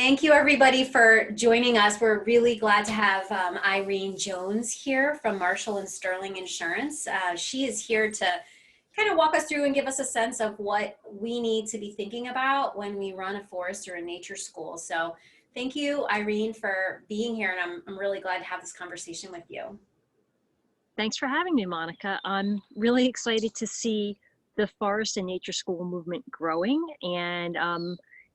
Thank you everybody for joining us. We're really glad to have Irene Jones here from Marshall and Sterling Insurance. She is here to kind of walk us through and give us a sense of what we need to be thinking about when we run a forest or a nature school. So thank you, Irene, for being here, and I'm really glad to have this conversation with you. Thanks for having me, Monica. I'm really excited to see the forest and nature school movement growing, and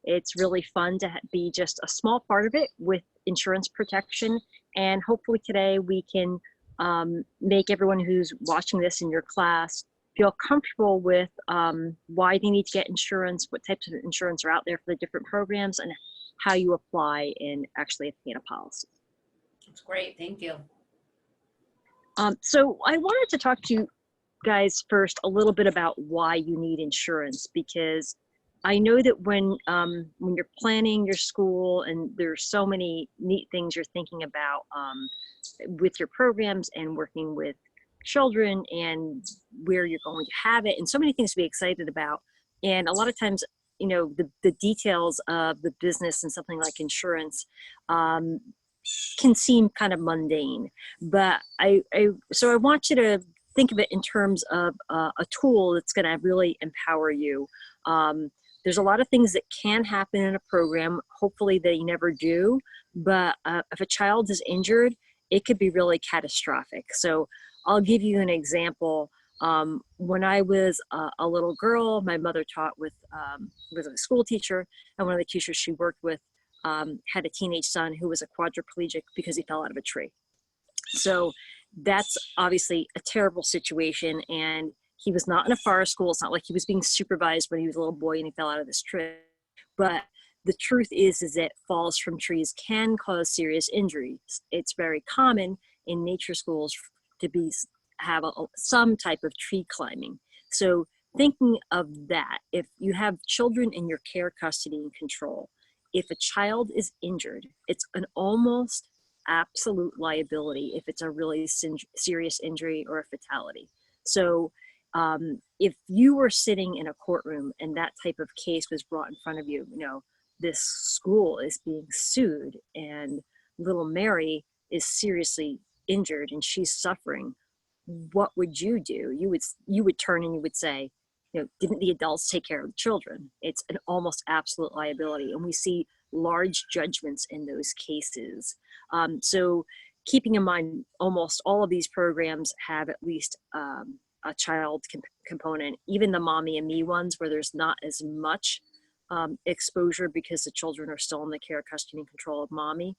it's really fun to be just a small part of it with insurance protection. And hopefully today we can make everyone who's watching this in your class feel comfortable with why they need to get insurance, what types of insurance are out there for the different programs, and how you apply and actually obtain a policy. That's great, thank you. So I wanted to talk to you guys first a little bit about why you need insurance, because I know that when you're planning your school and there's so many neat things you're thinking about with your programs and working with children and where you're going to have it, and so many things to be excited about. And a lot of times, you know, the details of the business and something like insurance can seem kind of mundane, but so I want you to think of it in terms of a tool that's going to really empower you. There's a lot of things that can happen in a program. Hopefully they never do, but if a child is injured, it could be really catastrophic. So I'll give you an example. When I was a little girl, my mother taught with was a school teacher, and one of the teachers she worked with had a teenage son who was a quadriplegic because he fell out of a tree. So that's obviously a terrible situation, and he was not in a forest school. It's not like he was being supervised when he was a little boy and he fell out of this tree. But the truth is that falls from trees can cause serious injuries. It's very common in nature schools to have some type of tree climbing. So thinking of that, if you have children in your care, custody, and control, if a child is injured, it's an almost absolute liability if it's a really serious injury or a fatality. So if you were sitting in a courtroom and that type of case was brought in front of you, you know, this school is being sued and little Mary is seriously injured and she's suffering, what would you do? You would turn and you would say, you know, didn't the adults take care of the children? It's an almost absolute liability, and we see large judgments in those cases. So keeping in mind, almost all of these programs have at least a child component, even the mommy and me ones where there's not as much exposure because the children are still in the care, custody, and control of mommy.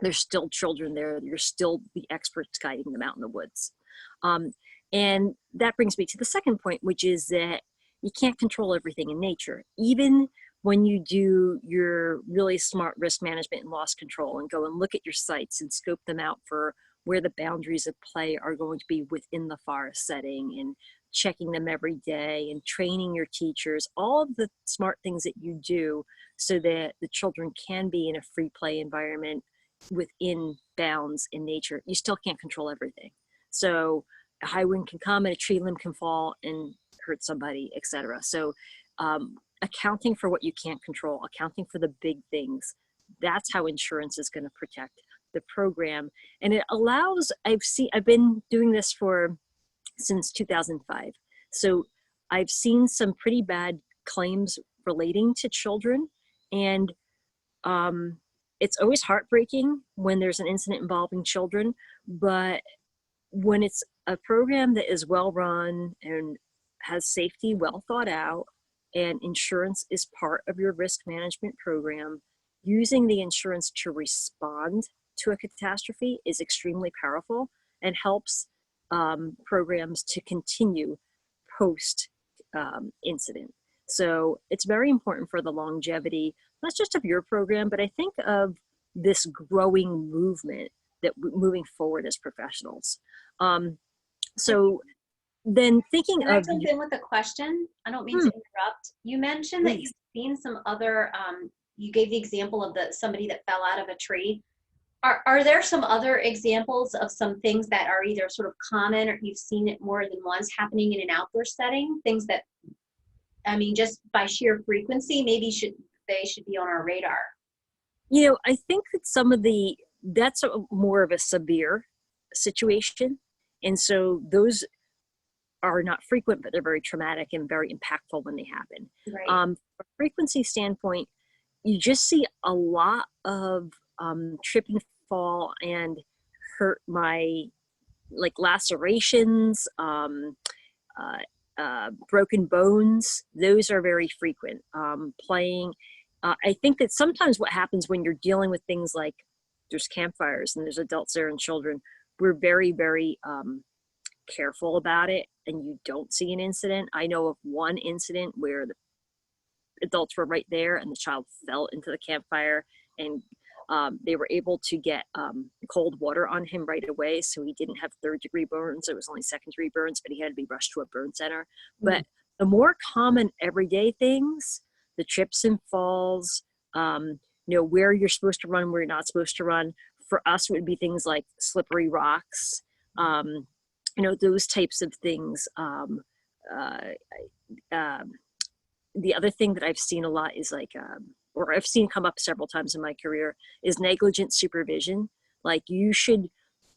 There's still children there. You're still the experts guiding them out in the woods. And that brings me to the second point, which is that you can't control everything in nature. Even when you do your really smart risk management and loss control and go and look at your sites and scope them out for where the boundaries of play are going to be within the forest setting, and checking them every day and training your teachers, all of the smart things that you do so that the children can be in a free play environment within bounds in nature, you still can't control everything. So a high wind can come and a tree limb can fall and hurt somebody, etc. So accounting for what you can't control, accounting for the big things, that's how insurance is going to protect the program. And it allows, I've been doing this since 2005. So I've seen some pretty bad claims relating to children, and it's always heartbreaking when there's an incident involving children, but when it's a program that is well run and has safety well thought out, and insurance is part of your risk management program, using the insurance to respond to a catastrophe is extremely powerful and helps programs to continue post incident. So it's very important for the longevity, not just of your program, but I think of this growing movement that moving forward as professionals. So then thinking Can I of— jump in with a question? I don't mean to interrupt. You mentioned that you've seen some other, you gave the example of somebody that fell out of a tree. Are there some other examples of some things that are either sort of common or you've seen it more than once happening in an outdoor setting? Things that, I mean, just by sheer frequency, maybe they should be on our radar. I think that that's more of a severe situation. And so those are not frequent, but they're very traumatic and very impactful when they happen. Right. From a frequency standpoint, you just see a lot of trip and fall and hurt like lacerations, broken bones. Those are very frequent. Playing. I think that sometimes what happens when you're dealing with things like there's campfires and there's adults there and children, we're very, very careful about it, and you don't see an incident. I know of one incident where the adults were right there and the child fell into the campfire, and they were able to get cold water on him right away, so he didn't have third-degree burns. It was only second-degree burns, but he had to be rushed to a burn center. But the more common everyday things, the trips and falls, where you're supposed to run, where you're not supposed to run, for us would be things like slippery rocks, those types of things. The other thing that I've seen a lot is or I've seen come up several times in my career, is negligent supervision. Like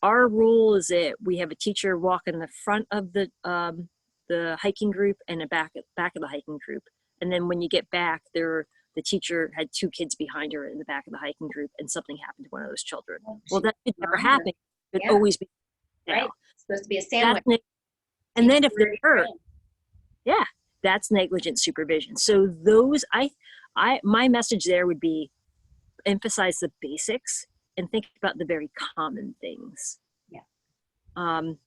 our rule is that we have a teacher walk in the front of the hiking group and the back of the hiking group. And then when you get back, the teacher had 2 kids behind her in the back of the hiking group, and something happened to one of those children. Well, that should never happen. It should always be. Right. It's supposed to be a sandwich. And then if they're hurt, that's negligent supervision. So those, my message there would be emphasize the basics and think about the very common things. Yeah. And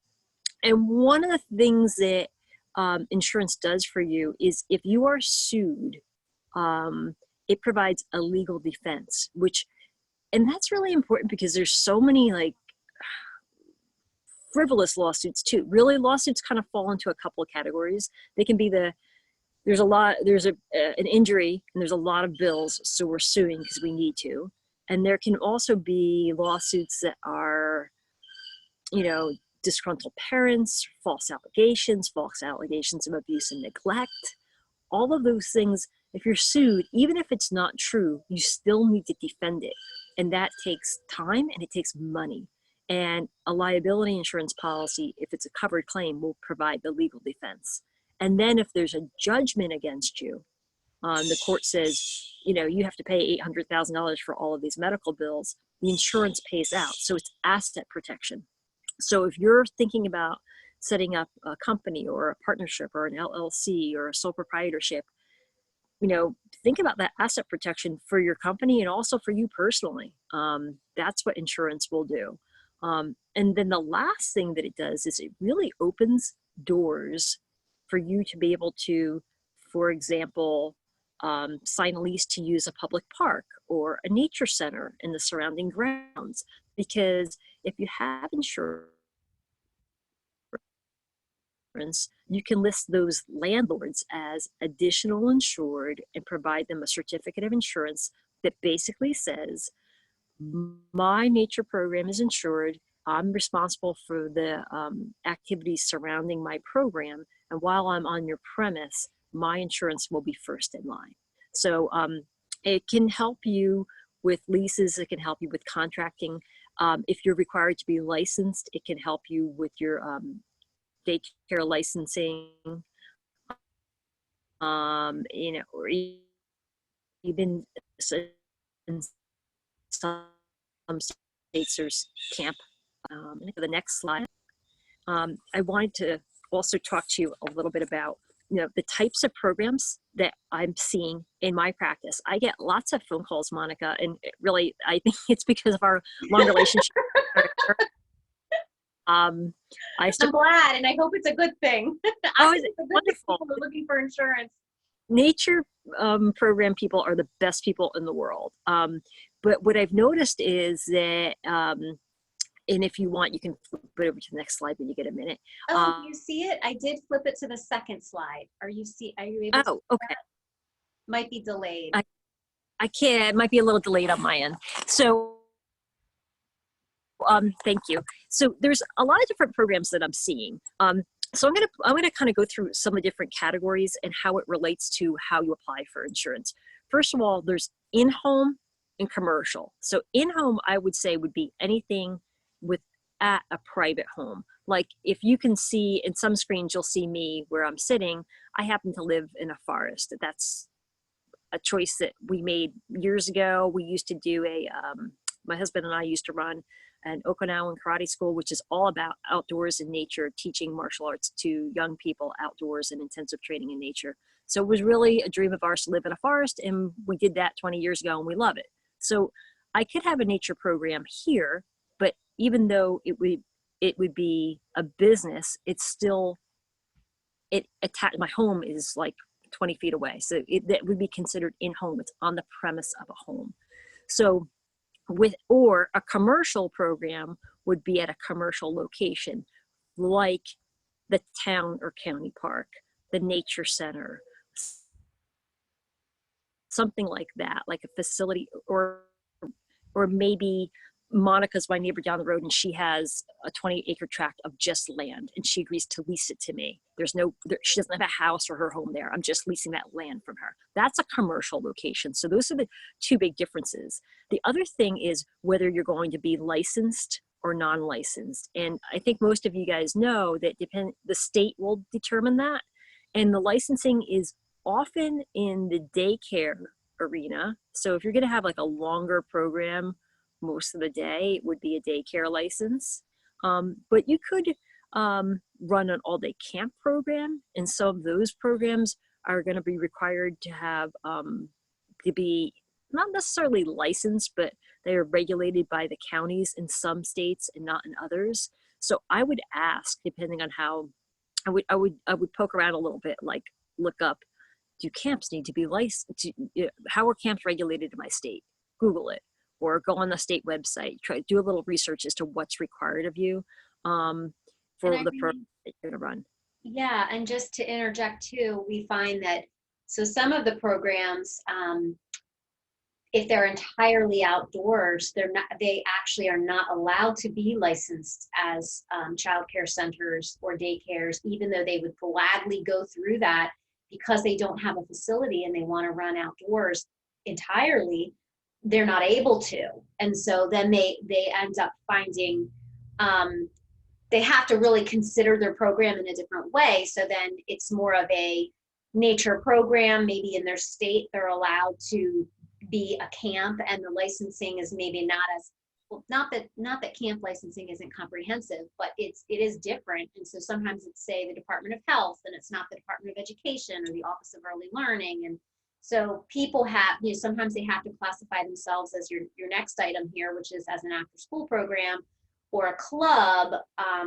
one of the things that insurance does for you is if you are sued, it provides a legal defense, and that's really important because there's so many frivolous lawsuits too. Really, lawsuits kind of fall into a couple of categories. They can be there's an injury and there's a lot of bills, so we're suing because we need to. And there can also be lawsuits that are, disgruntled parents, false allegations of abuse and neglect. All of those things, if you're sued, even if it's not true, you still need to defend it. And that takes time and it takes money. And a liability insurance policy, if it's a covered claim, will provide the legal defense. And then if there's a judgment against you, the court says, you have to pay $800,000 for all of these medical bills, the insurance pays out. So it's asset protection. So if you're thinking about setting up a company or a partnership or an LLC or a sole proprietorship, think about that asset protection for your company and also for you personally. That's what insurance will do. And then the last thing that it does is it really opens doors for you to be able to, for example, sign a lease to use a public park or a nature center in the surrounding grounds. Because if you have insurance, you can list those landlords as additional insured and provide them a certificate of insurance that basically says, my nature program is insured. I'm responsible for the activities surrounding my program. And while I'm on your premise, my insurance will be first in line. So it can help you with leases. It can help you with contracting. If you're required to be licensed, it can help you with your daycare licensing, or even in some states there's camp. For the next slide, I wanted to also talk to you a little bit about the types of programs that I'm seeing in my practice. I get lots of phone calls, Monica, and I think it's because of our long relationship. I'm glad, and I hope it's a good thing. It's wonderful. People are looking for insurance. Nature program people are the best people in the world. But what I've noticed is that, and if you want, you can flip it over to the next slide when you get a minute. Oh, you see it? I did flip it to the second slide. Are you able to? Oh, okay. Might be delayed. I can't. It might be a little delayed on my end. So, thank you. So there's a lot of different programs that I'm seeing. So I'm gonna kind of go through some of the different categories and how it relates to how you apply for insurance. First of all, there's Inhome and commercial. So in-home, I would say, would be anything with at a private home. Like if you can see in some screens, you'll see me where I'm sitting. I happen to live in a forest. That's a choice that we made years ago. We used to do my husband and I used to run an Okinawan karate school, which is all about outdoors and nature, teaching martial arts to young people outdoors and intensive training in nature. So it was really a dream of ours to live in a forest, and we did that 20 years ago, and we love it. So I could have a nature program here, but even though it would be a business, it's still my home is like 20 feet away. So that would be considered in-home. It's on the premise of a home. So or a commercial program would be at a commercial location, like the town or county park, the nature center, something like that, like a facility, or maybe Monica's my neighbor down the road, and she has a 20-acre tract of just land, and she agrees to lease it to me. She doesn't have a house or her home there. I'm just leasing that land from her. That's a commercial location. So those are the two big differences. The other thing is whether you're going to be licensed or non-licensed. And I think most of you guys know that the state will determine that. And the licensing is often in the daycare arena. So if you're going to have like a longer program, most of the day it would be a daycare license. But you could run an all-day camp program, and some of those programs are going to be required to have to be not necessarily licensed, but they are regulated by the counties in some states and not in others. So I would ask, depending on how, I would poke around a little bit, like look up, do camps need to be licensed? How are camps regulated in my state? Google it, or go on the state website, try to do a little research as to what's required of you for the program that you're going to run. Yeah, and just to interject too, we find that so some of the programs, if they're entirely outdoors, they actually are not allowed to be licensed as childcare centers or daycares, even though they would gladly go through that because they don't have a facility and they want to run outdoors entirely. They're not able to, and so then they end up finding they have to really consider their program in a different way. So then it's more of a nature program. Maybe in their state they're allowed to be a camp, and the licensing is maybe not as well, not that camp licensing isn't comprehensive, but it is different. And so sometimes it's, say, the Department of Health, and it's not the Department of Education or the Office of Early Learning. And so people have, sometimes they have to classify themselves as your next item here, which is as an after school program or a club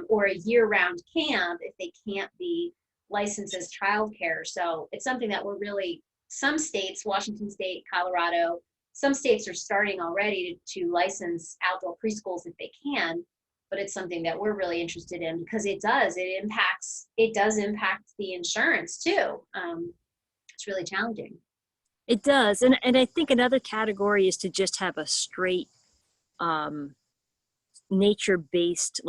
or a year-round camp if they can't be licensed as childcare. So it's something that we're really, some states, Washington State, Colorado, some states are starting already to license outdoor preschools if they can, but it's something that we're really interested in because it does impact the insurance too. It's really challenging. It does. And I think another category is to just have a straight nature-based,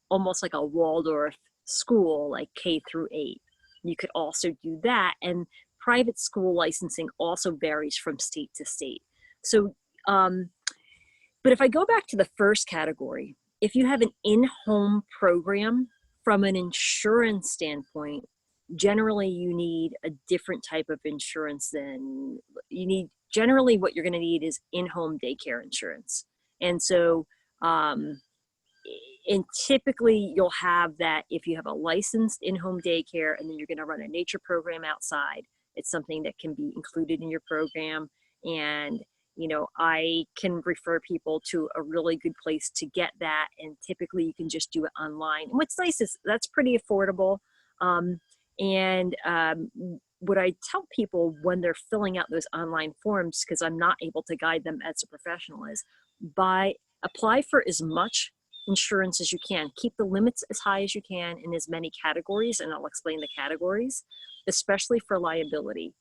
almost like a Waldorf school, like K-8. You could also do that. And private school licensing also varies from state to state. So, but if I go back to the first category, if you have an in-home program, from an insurance standpoint, generally you need a different type of insurance than generally what you're going to need is in-home daycare insurance. And so, and typically you'll have that if you have a licensed in-home daycare and then you're going to run a nature program outside. It's something that can be included in your program. And, I can refer people to a really good place to get that. And typically you can just do it online. And what's nice is that's pretty affordable. What I tell people when they're filling out those online forms, because I'm not able to guide them as a professional, is apply for as much insurance as you can. Keep the limits as high as you can in as many categories, and I'll explain the categories, especially for liability.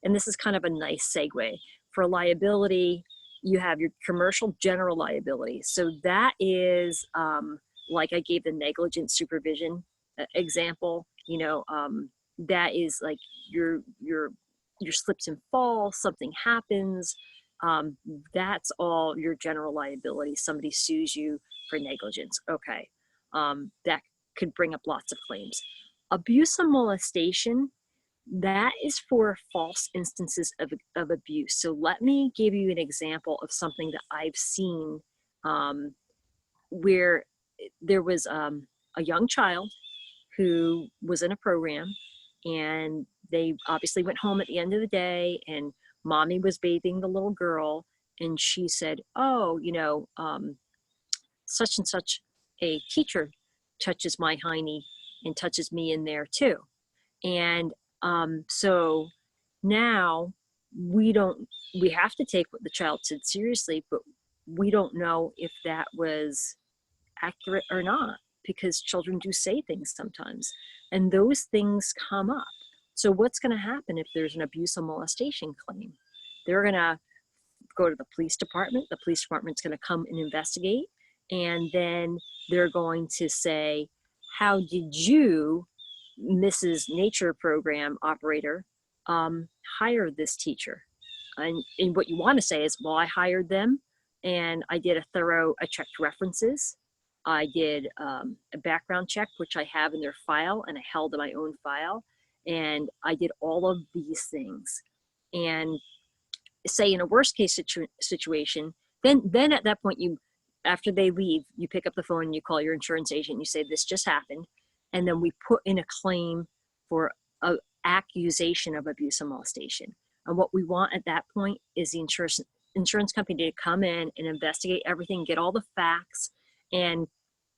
And this is kind of a nice segue. For liability, you have your commercial general liability. So that is, like I gave the negligent supervision example, that is like your your slips and falls, something happens, that's all your general liability. Somebody sues you for negligence. Okay. That could bring up lots of claims. Abuse and molestation, that is for false instances of abuse. So let me give you an example of something that I've seen, where there was a young child who was in a program, and they obviously went home at the end of the day, and mommy was bathing the little girl, and she said, oh, such and such a teacher touches my hiney and touches me in there too. And so now we have to take what the child said seriously, but we don't know if that was accurate or not, because children do say things sometimes, and those things come up. So what's going to happen if there's an abuse or molestation claim? They're going to go to the police department. The police department's going to come and investigate, and then they're going to say, how did you, Mrs. Nature Program operator, hire this teacher? And what you want to say is, well, I hired them, and I checked references. I did a background check, which I have in their file, and I held in my own file. And I did all of these things. And say in a worst case situation, then at that point, after they leave, you pick up the phone and you call your insurance agent and you say, this just happened. And then we put in a claim for an accusation of abuse and molestation. And what we want at that point is the insurance company to come in and investigate everything, get all the facts. And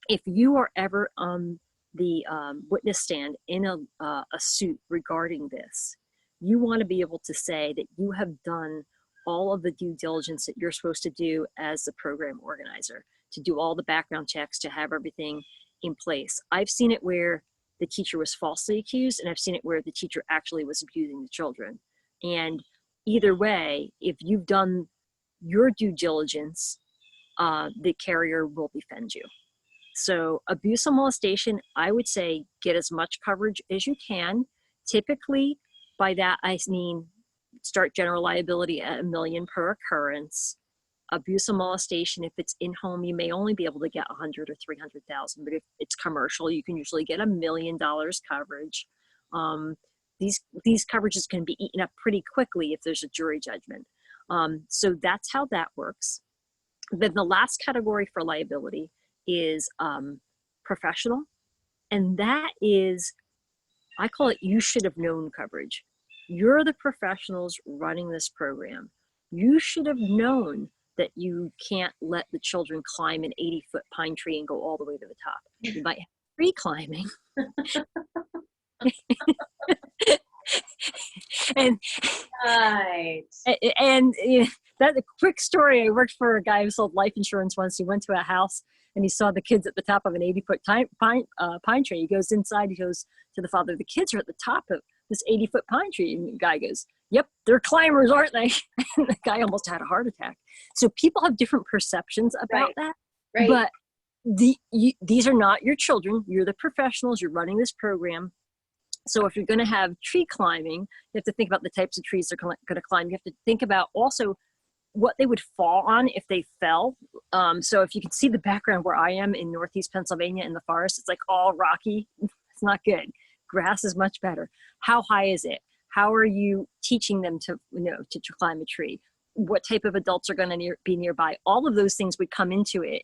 if you are ever on the witness stand in a suit regarding this, you want to be able to say that you have done all of the due diligence that you're supposed to do as the program organizer, to do all the background checks, to have everything in place. I've seen it where the teacher was falsely accused, and I've seen it where the teacher actually was abusing the children. And either way, if you've done your due diligence, the carrier will defend you. So abuse and molestation, I would say get as much coverage as you can. Typically, by that I mean start general liability at $1 million per occurrence. Abuse and molestation, if it's in home, you may only be able to get 100 or 300,000, but if it's commercial, you can usually get $1 million coverage. These coverages can be eaten up pretty quickly if there's a jury judgment. So that's how that works. Then the last category for liability is professional, and that is, I call it you should have known coverage. You're the professionals running this program. You should have known that you can't let the children climb an 80-foot pine tree and go all the way to the top. You might have tree climbing. and Right. and that a quick story. I worked for a guy who sold life insurance once. He went to a house and he saw the kids at the top of an 80-foot pine tree. He goes inside. He goes to the father. The kids are at the top of this 80-foot pine tree. And the guy goes, "Yep, they're climbers, aren't they?" And the guy almost had a heart attack. So people have different perceptions about that. Right. But these are not your children. You're the professionals. You're running this program. So if you're going to have tree climbing, you have to think about the types of trees they're going to climb. You have to think about also what they would fall on if they fell. So if you can see the background where I am in Northeast Pennsylvania in the forest, it's like all rocky. It's not good. Grass is much better. How high is it? How are you teaching them to climb a tree? What type of adults are going to be nearby? All of those things would come into it,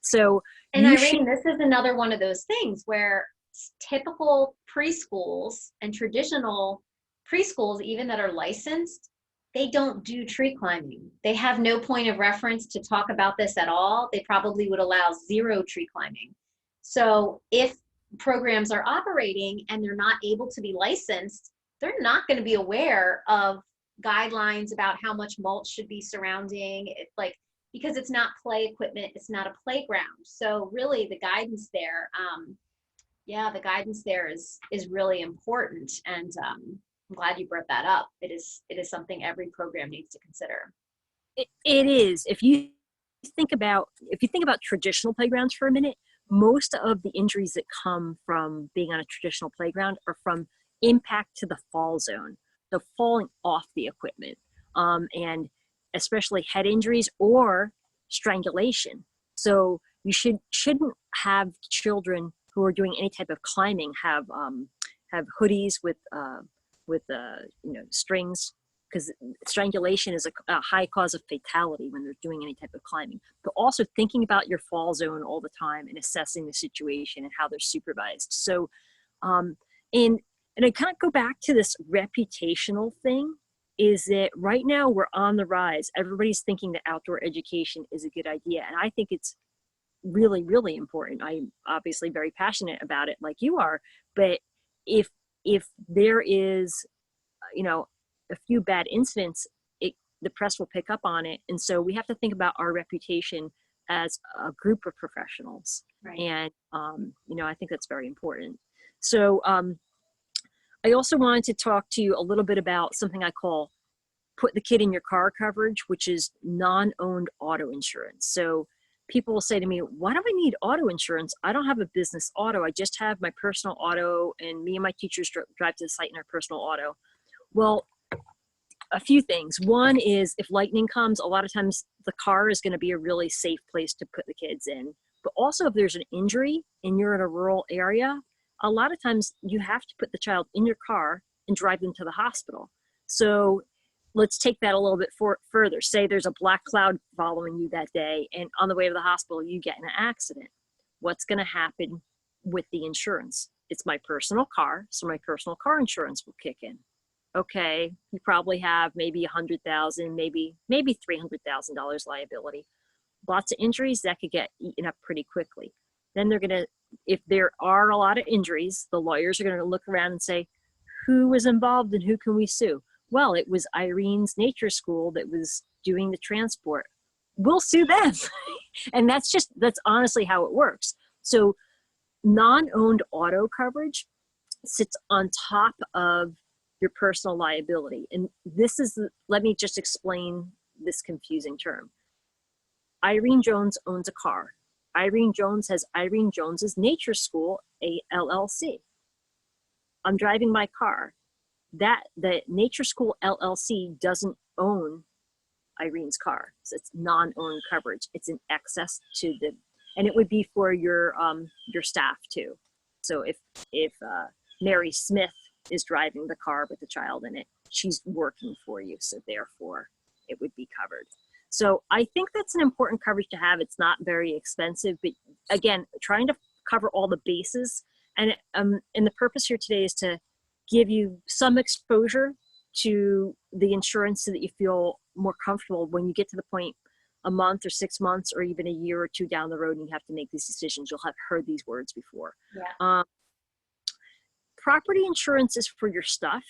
so. And Irene, this is another one of those things where typical preschools and traditional preschools, even that are licensed, they don't do tree climbing. They have no point of reference to talk about this at all. They probably would allow 0 tree climbing. So if programs are operating and they're not able to be licensed, they're not going to be aware of guidelines about how much mulch should be surrounding it, because it's not play equipment, it's not a playground. So really the guidance there, the guidance there is really important. And I'm glad you brought that up. It is something every program needs to consider. It is. If you think about traditional playgrounds for a minute, most of the injuries that come from being on a traditional playground are from impact to the fall zone. the falling off the equipment, and especially head injuries or strangulation. So you shouldn't have children who are doing any type of climbing have hoodies with strings, because strangulation is a high cause of fatality when they're doing any type of climbing. But also thinking about your fall zone all the time and assessing the situation and how they're supervised. So, and I kind of go back to this reputational thing, is that right now we're on the rise. Everybody's thinking that outdoor education is a good idea. And I think it's really, really important. I'm obviously very passionate about it like you are, but if there is, a few bad incidents, the press will pick up on it. And so we have to think about our reputation as a group of professionals. Right. And, I think that's very important. So I also wanted to talk to you a little bit about something I call put the kid in your car coverage, which is non-owned auto insurance. So people will say to me, why do I need auto insurance? I don't have a business auto. I just have my personal auto, and me and my teachers drive to the site in our personal auto. Well, a few things. One is if lightning comes, a lot of times the car is going to be a really safe place to put the kids in. But also if there's an injury and you're in a rural area, a lot of times you have to put the child in your car and drive them to the hospital. So let's take that a little bit further. Say there's a black cloud following you that day, and on the way to the hospital, you get in an accident. What's going to happen with the insurance? It's my personal car, so my personal car insurance will kick in. Okay, you probably have maybe $100,000, maybe $300,000 liability. Lots of injuries, that could get eaten up pretty quickly. Then if there are a lot of injuries, the lawyers are going to look around and say, who was involved and who can we sue? Well, it was Irene's nature school that was doing the transport. We'll sue them. And that's honestly how it works. So non-owned auto coverage sits on top of your personal liability. And let me just explain this confusing term. Irene Jones owns a car. Irene Jones has Irene Jones's Nature School, a LLC. I'm driving my car. The Nature School LLC doesn't own Irene's car. So it's non-owned coverage. It's in excess and it would be for your staff too. So if Mary Smith is driving the car with the child in it, she's working for you. So therefore it would be covered. So I think that's an important coverage to have. It's not very expensive, but again, trying to cover all the bases. And the purpose here today is to give you some exposure to the insurance so that you feel more comfortable when you get to the point a month or 6 months or even a year or two down the road and you have to make these decisions. You'll have heard these words before. Yeah. Property insurance is for your stuff.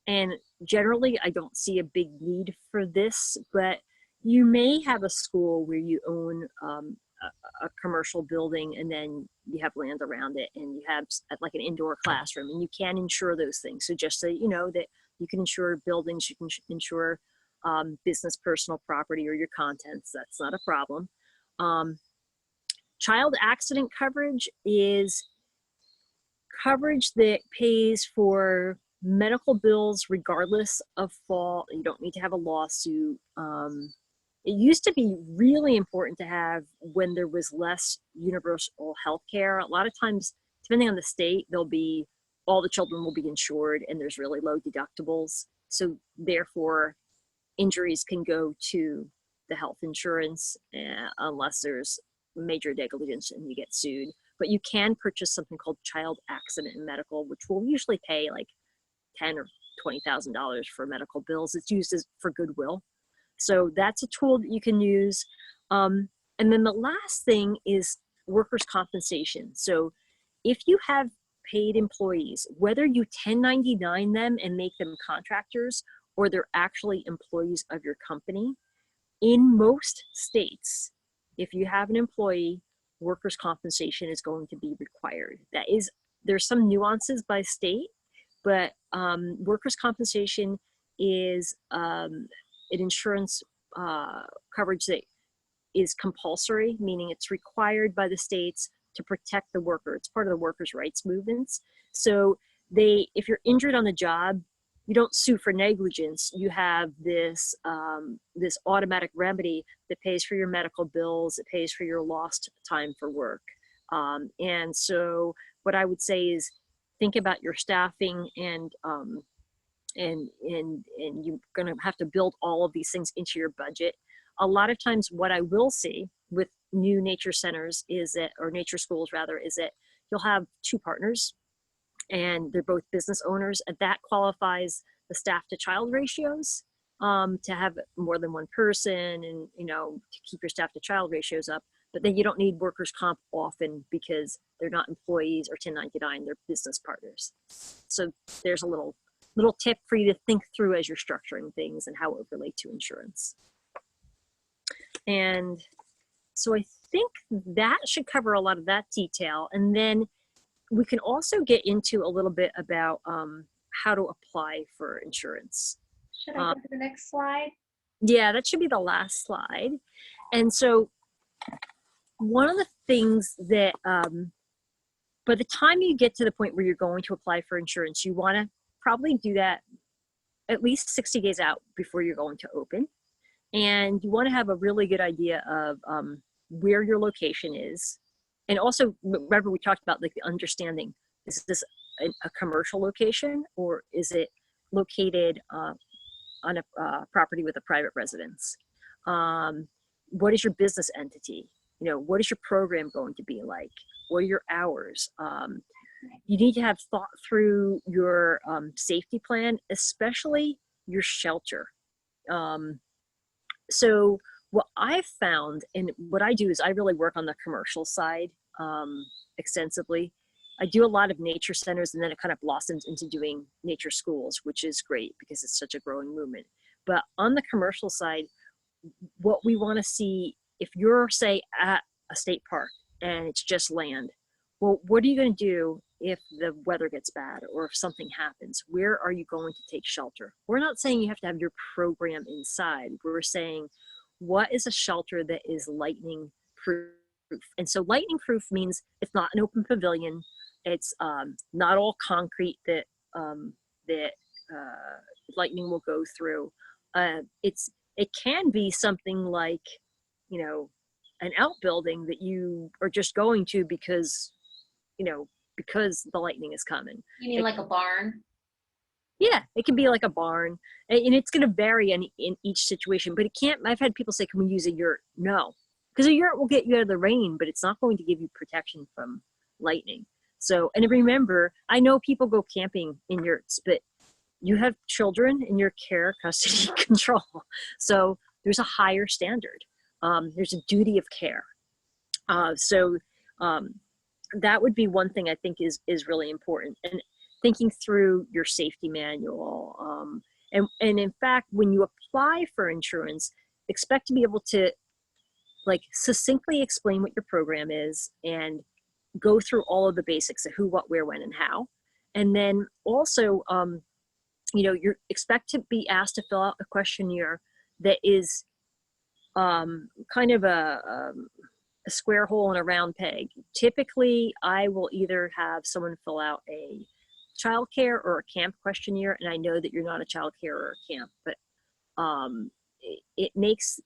And generally, I don't see a big need for this, but you may have a school where you own a commercial building and then you have land around it and you have like an indoor classroom, and you can insure those things. So just so you know that you can insure buildings, you can insure business personal property or your contents. That's not a problem. Child accident coverage is coverage that pays for medical bills regardless of fault. You don't need to have a lawsuit. It used to be really important to have when there was less universal health care. A lot of times, depending on the state, all the children will be insured and there's really low deductibles. So therefore, injuries can go to the health insurance unless there's major negligence and you get sued. But you can purchase something called child accident and medical, which will usually pay like $10,000 or $20,000 for medical bills. It's used for goodwill. So that's a tool that you can use. And then the last thing is workers' compensation. So if you have paid employees, whether you 1099 them and make them contractors or they're actually employees of your company, in most states, if you have an employee, workers' compensation is going to be required. There's some nuances by state, but workers' compensation is an insurance coverage that is compulsory, meaning it's required by the states to protect the worker. It's part of the workers' rights movements. So if you're injured on the job, you don't sue for negligence. You have this this automatic remedy that pays for your medical bills, it pays for your lost time for work. And so what I would say is think about your staffing, and you're going to have to build all of these things into your budget. A lot of times what I will see with new nature centers is that, or nature schools rather, is that you'll have two partners and they're both business owners, and that qualifies the staff to child ratios, to have more than one person, and to keep your staff to child ratios up. But then you don't need workers' comp often because they're not employees or 1099, they're business partners. So there's a little tip for you to think through as you're structuring things and how it would relate to insurance. And so I think that should cover a lot of that detail. And then we can also get into a little bit about how to apply for insurance. Should I go to the next slide? Yeah, that should be the last slide. And so one of the things that by the time you get to the point where you're going to apply for insurance, you want to probably do that at least 60 days out before you're going to open. And you want to have a really good idea of where your location is. And also, remember we talked about like the understanding, is this a commercial location, or is it located on a property with a private residence? What is your business entity? What is your program going to be like? What are your hours? You need to have thought through your safety plan, especially your shelter. So what I've found, and what I do is I really work on the commercial side extensively. I do a lot of nature centers, and then it kind of blossoms into doing nature schools, which is great because it's such a growing movement. But on the commercial side, what we want to see, if you're, say, at a state park and it's just land, well, what are you going to do if the weather gets bad or if something happens? Where are you going to take shelter? We're not saying you have to have your program inside. We're saying, what is a shelter that is lightning proof? And so lightning proof means it's not an open pavilion. It's not all concrete that lightning will go through. It can be something like, an outbuilding that you are just going to because the lightning is coming. You mean like a barn? Yeah, it can be like a barn, and it's going to vary in each situation, but it can't. I've had people say, can we use a yurt? No, because a yurt will get you out of the rain, but it's not going to give you protection from lightning. So, and remember, I know people go camping in yurts, but you have children in your care, custody, control. So there's a higher standard. There's a duty of care. So that would be one thing I think is really important. And thinking through your safety manual. And in fact, when you apply for insurance, expect to be able to like succinctly explain what your program is and go through all of the basics of who, what, where, when, and how. And then also, you expect to be asked to fill out a questionnaire that is kind of a square hole in a round peg. Typically, I will either have someone fill out a childcare or a camp questionnaire, and I know that you're not a childcare or a camp, but it makes,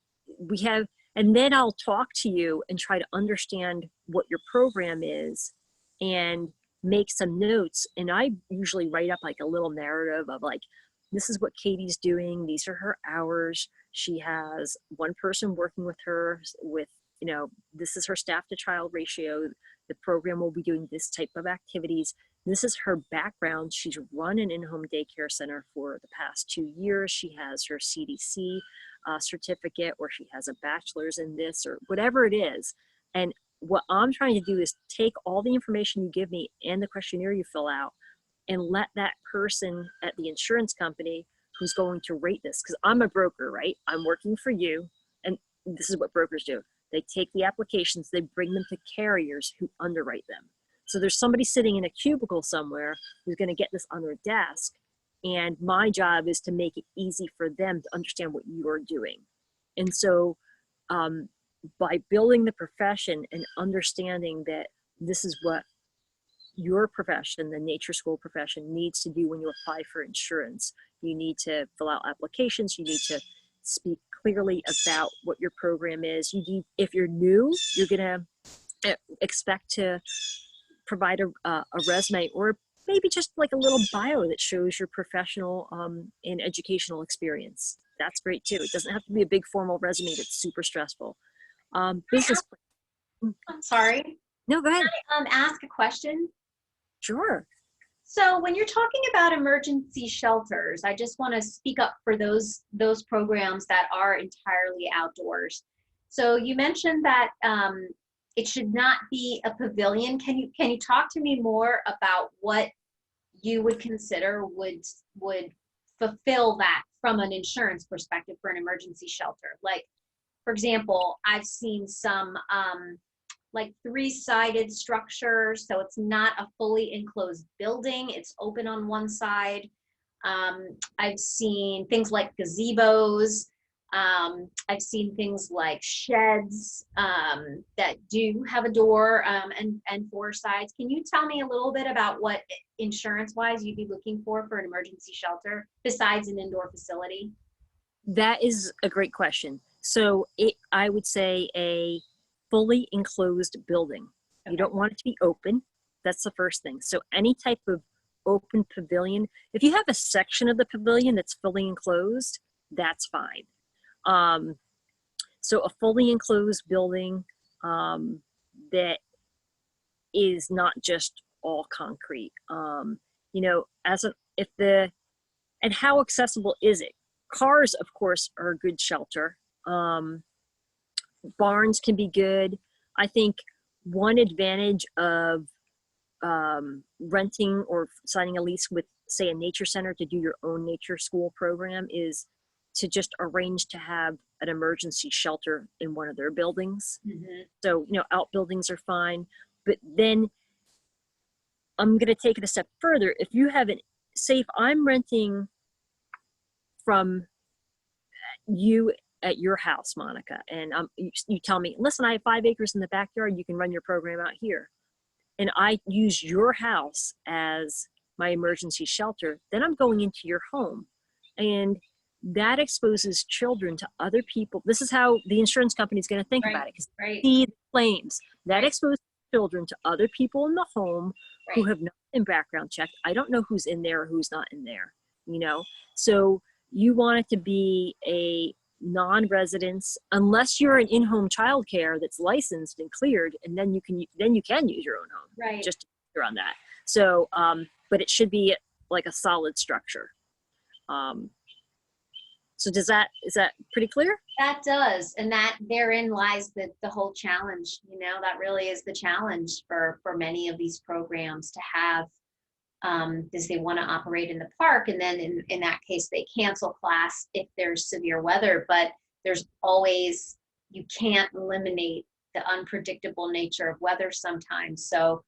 and then I'll talk to you and try to understand what your program is and make some notes. And I usually write up like a little narrative of like, this is what Katie's doing. These are her hours. She has one person working with her with, this is her staff to child ratio. The program will be doing this type of activities. This is her background. She's run an in-home daycare center for the past 2 years. She has her CDC certificate, or she has a bachelor's in this, or whatever it is. And what I'm trying to do is take all the information you give me and the questionnaire you fill out and let that person at the insurance company who's going to rate this, because I'm a broker, right? I'm working for you, and this is what brokers do. They take the applications, they bring them to carriers who underwrite them. So there's somebody sitting in a cubicle somewhere who's going to get this on their desk, and my job is to make it easy for them to understand what you're doing. And so by building the profession and understanding that this is what your profession, the nature school profession, needs to do when you apply for insurance. You need to fill out applications. You need to speak clearly about what your program is. You need, if you're new, you're going to expect to provide a resume, or maybe just like a little bio that shows your professional and educational experience. That's great too. It doesn't have to be a big formal resume that's super stressful. Business. I'm sorry. No, go ahead. Can I ask a question? Sure. So when you're talking about emergency shelters, I just want to speak up for those programs that are entirely outdoors. So you mentioned that it should not be a pavilion. Can you talk to me more about what you would consider would fulfill that from an insurance perspective for an emergency shelter? Like, for example, I've seen some like 3-sided structures, so it's not a fully enclosed building, it's open on one side. I've seen things like gazebos. I've seen things like sheds that do have a door and 4 sides. Can you tell me a little bit about what insurance-wise you'd be looking for an emergency shelter besides an indoor facility? That is a great question. So I would say a fully enclosed building. Okay. You don't want it to be open. That's the first thing. So any type of open pavilion, if you have a section of the pavilion that's fully enclosed, that's fine. So a fully enclosed building that is not just all concrete. You know, and how accessible is it? Cars, of course, are a good shelter. Barns can be good. I think one advantage of renting or signing a lease with, say, a nature center to do your own nature school program is to just arrange to have an emergency shelter in one of their buildings. Mm-hmm. So, you know, outbuildings are fine. But then I'm going to take it a step further. If you have say if I'm renting from you at your house, Monica, and you tell me, listen, I have 5 acres in the backyard, you can run your program out here. And I use your house as my emergency shelter, then I'm going into your home. And that exposes children to other people. This is how the insurance company is going to think about it, because they see the claims. That exposes children to other people in the home who have not been background checked. I don't know who's in there or who's not in there, you know? So you want it to be a non-residence, unless you're an in-home childcare that's licensed and cleared, and then you can use your own home. Right. Just to be clear on that. So, but it should be like a solid structure. So is that pretty clear? That does, and that therein lies the whole challenge. You know, that really is the challenge for many of these programs to have. Is they want to operate in the park, and then in that case they cancel class if there's severe weather, but there's always, you can't eliminate the unpredictable nature of weather sometimes. So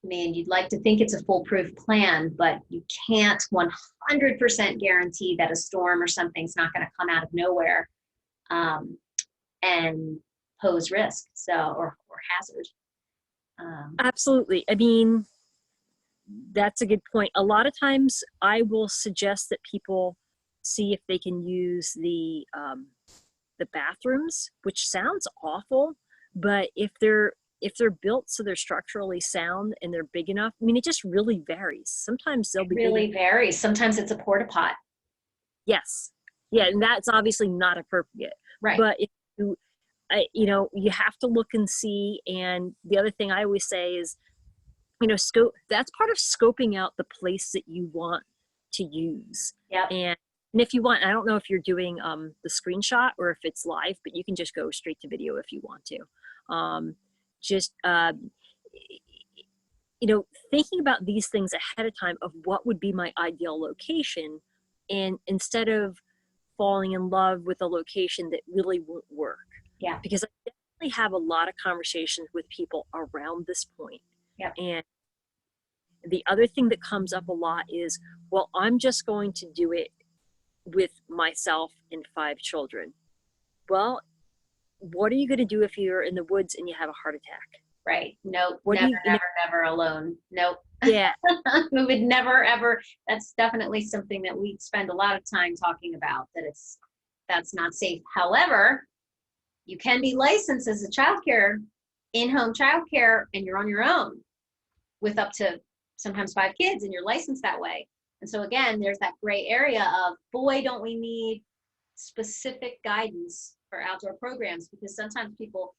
I mean, you'd like to think it's a foolproof plan, but you can't 100% guarantee that a storm or something's not going to come out of nowhere and pose risk, or hazard. Absolutely. I mean, that's a good point. A lot of times I will suggest that people see if they can use the bathrooms, which sounds awful, but if they're built so they're structurally sound and they're big enough, I mean, it just really varies. Sometimes they'll be really varies. Sometimes it's a porta pot. Yes. Yeah. And that's obviously not appropriate. Right. But if you have to look and see. And the other thing I always say is, scope, that's part of scoping out the place that you want to use. Yeah. And if you want, I don't know if you're doing the screenshot or if it's live, but you can just go straight to video if you want to. Thinking about these things ahead of time of what would be my ideal location, and instead of falling in love with a location that really won't work. Yeah. Because I definitely have a lot of conversations with people around this point. Yeah. And the other thing that comes up a lot is, well, I'm just going to do it with myself and 5 children. Well, what are you going to do if you're in the woods and you have a heart attack? Right. Nope. What do Never, you know? never, never alone. Nope. Yeah, We would never, ever. That's definitely something that we spend a lot of time talking about, that that's not safe. However, you can be licensed as a childcare, in-home childcare, and you're on your own with up to sometimes 5 kids, and you're licensed that way. And so again, there's that gray area of, boy, don't we need specific guidance for outdoor programs, because sometimes people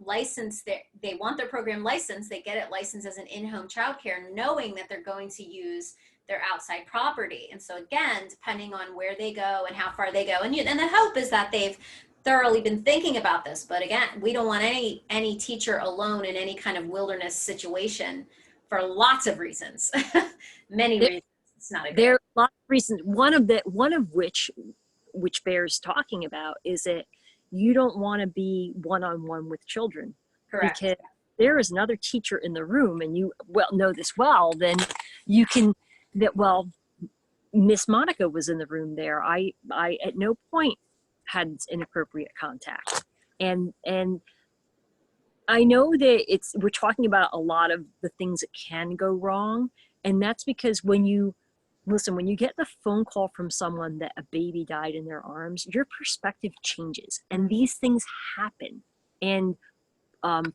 license they want their program licensed, they get it licensed as an in-home childcare, knowing that they're going to use their outside property. And so again, depending on where they go and how far they go, and the hope is that they've thoroughly been thinking about this. But again, we don't want any teacher alone in any kind of wilderness situation for lots of reasons. Many there, reasons. It's not a good there are a lot of reasons. One of which bears talking about is that you don't want to be one-on-one with children. correct. Because there is another teacher in the room, and you know this well, then you can, Miss Monica was in the room there. I at no point had inappropriate contact. And I know that we're talking about a lot of the things that can go wrong. And that's because when you get the phone call from someone that a baby died in their arms, your perspective changes, and these things happen. And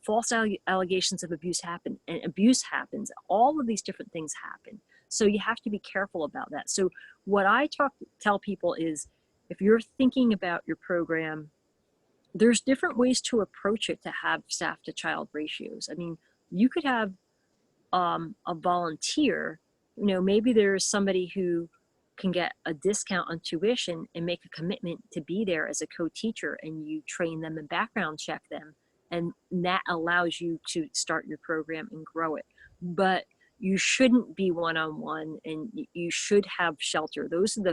false allegations of abuse happen, and abuse happens. All of these different things happen. So you have to be careful about that. So what I tell people is, if you're thinking about your program, there's different ways to approach it to have staff to child ratios. I mean, you could have a volunteer, maybe there's somebody who can get a discount on tuition and make a commitment to be there as a co-teacher, and you train them and background check them. And that allows you to start your program and grow it. But you shouldn't be one-on-one, and you should have shelter. Those are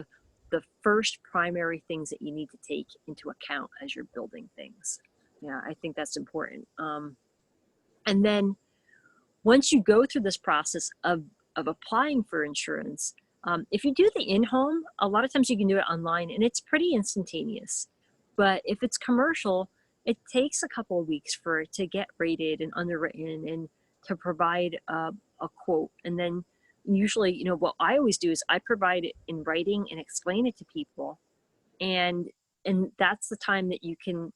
the first primary things that you need to take into account as you're building things. Yeah, I think that's important. And then once you go through this process of applying for insurance, if you do the in-home, a lot of times you can do it online, and it's pretty instantaneous. But if it's commercial, it takes a couple of weeks for it to get rated and underwritten and to provide a quote. And then usually, what I always do is I provide it in writing and explain it to people. And that's the time that you can,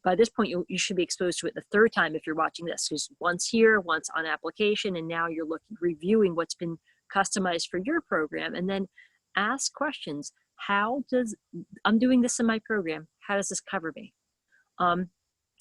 by this point, you should be exposed to it the third time if you're watching this, because once here, once on application, and now you're reviewing what's been customized for your program. And then ask questions. I'm doing this in my program, how does this cover me? And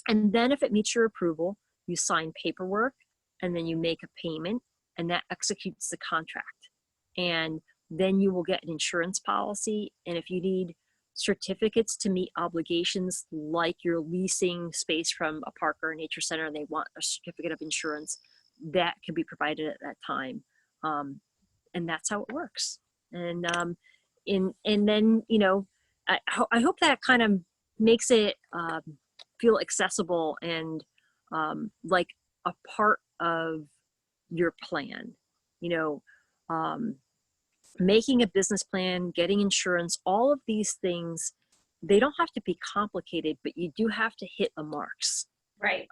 then if it meets your approval, you sign paperwork, and then you make a payment, and that executes the contract. And then you will get an insurance policy. And if you need certificates to meet obligations, like you're leasing space from a park or a nature center and they want a certificate of insurance, that can be provided at that time. And that's how it works. And then, I hope that kind of makes it feel accessible and like a part of your plan. Making a business plan, getting insurance, all of these things, they don't have to be complicated, but you do have to hit the marks. Right.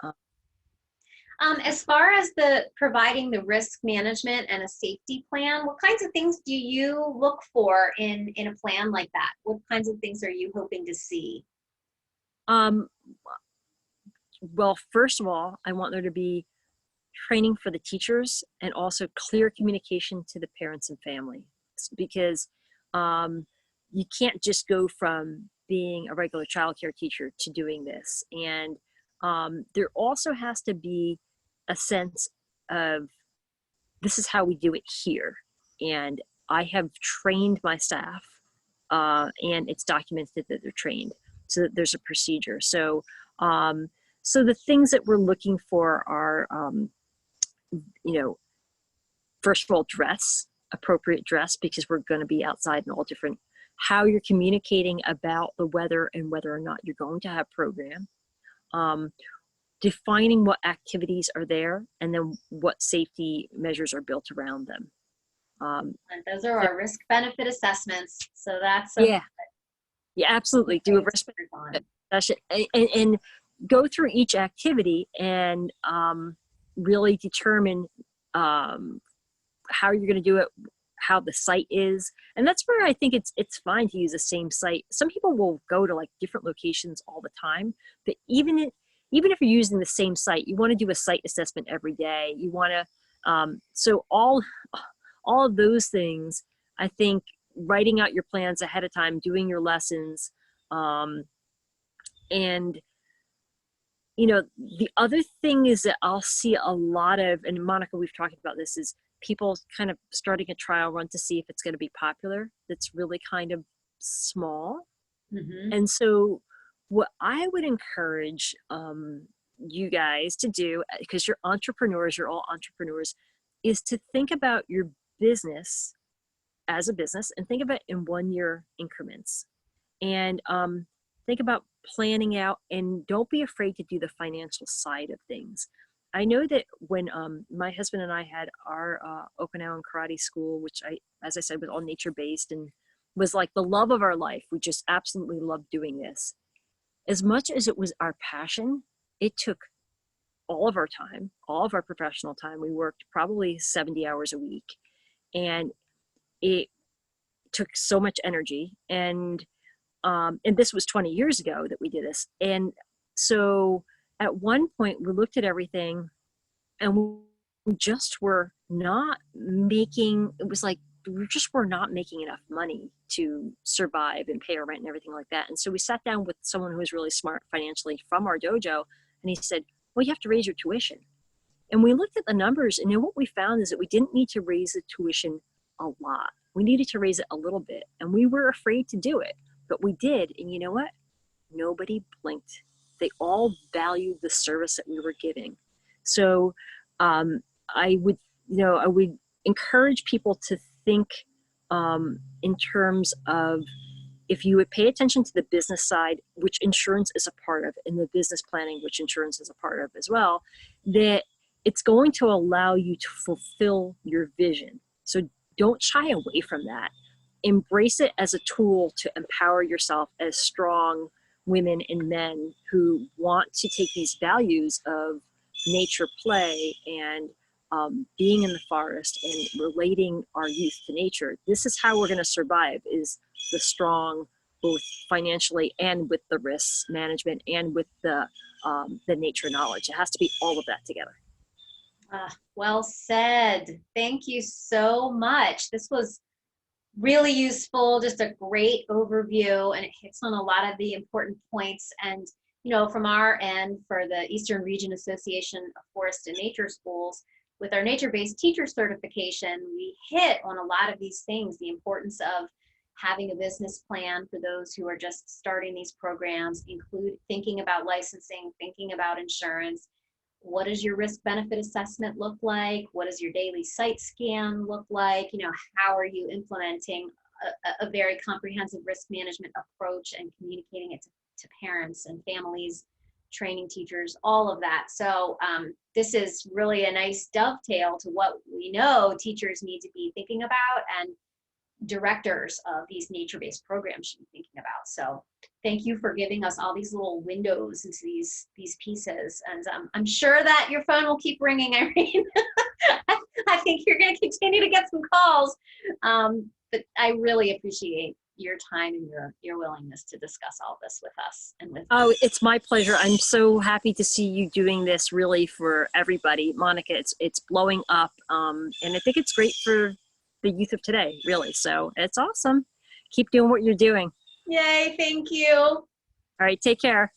As far as providing the risk management and a safety plan, what kinds of things do you look for in a plan like that? What kinds of things are you hoping to see? Well, first of all, I want there to be training for the teachers and also clear communication to the parents and family, because you can't just go from being a regular childcare teacher to doing this. And there also has to be a sense of, this is how we do it here. And I have trained my staff, and it's documented that they're trained, so that there's a procedure. So the things that we're looking for are, first of all, appropriate dress, because we're going to be outside in all different, how you're communicating about the weather and whether or not you're going to have program, defining what activities are there, and then what safety measures are built around them. And those are our risk benefit assessments. So that's yeah, absolutely. Do a risk benefit assessment, and go through each activity and really determine how you're going to do it, how the site is. And that's where I think it's fine to use the same site. Some people will go to like different locations all the time, but even if you're using the same site, you want to do a site assessment every day. You want to, so all of those things, I think writing out your plans ahead of time, doing your lessons, and you know, the other thing is that I'll see a lot of, and Monica, we've talked about this, is people kind of starting a trial run to see if it's going to be popular. That's really kind of small. Mm-hmm. And so what I would encourage you guys to do, because you're entrepreneurs, you're all entrepreneurs, is to think about your business as a business and think about it in 1-year increments. And think about planning out, and don't be afraid to do the financial side of things. I know that when my husband and I had our Okinawan karate school, which as I said, was all nature-based and was like the love of our life. We just absolutely loved doing this. As much as it was our passion, it took all of our time, all of our professional time. We worked probably 70 hours a week, and it took so much energy. And this was 20 years ago that we did this. And so at one point we looked at everything and we just were not making, it was like, we just were not making enough money to survive and pay our rent and everything like that. And so we sat down with someone who was really smart financially from our dojo, and he said, well, you have to raise your tuition. And we looked at the numbers, and then what we found is that we didn't need to raise the tuition a lot. We needed to raise it a little bit, and we were afraid to do it. But we did, and you know what? Nobody blinked. They all valued the service that we were giving. So I would encourage people to think in terms of, if you would pay attention to the business side, which insurance is a part of, and the business planning, which insurance is a part of as well, that it's going to allow you to fulfill your vision. So don't shy away from that. Embrace it as a tool to empower yourself as strong women and men who want to take these values of nature play and being in the forest and relating our youth to nature. This is how we're going to survive, is the strong, both financially and with the risk management and with the nature knowledge. It has to be all of that together. Well said. Thank you so much. This was really useful, just a great overview, and it hits on a lot of the important points. And, you know, from our end, for the Eastern Region Association of Forest and Nature Schools, with our nature-based teacher certification, we hit on a lot of these things, the importance of having a business plan for those who are just starting these programs, include thinking about licensing, thinking about insurance. What does your risk benefit assessment look like? What does your daily site scan look like? You know, how are you implementing a very comprehensive risk management approach and communicating it to parents and families, training teachers, all of that. So this is really a nice dovetail to what we know teachers need to be thinking about and directors of these nature-based programs should be thinking about. So thank you for giving us all these little windows into these pieces. And I'm sure that your phone will keep ringing, Irene. I think you're going to continue to get some calls. But I really appreciate your time and your willingness to discuss all this with us and with. Oh, it's my pleasure. I'm so happy to see you doing this really for everybody. Monica, it's blowing up. And I think it's great for the youth of today, really. So it's awesome. Keep doing what you're doing. Yay, thank you. All right, take care.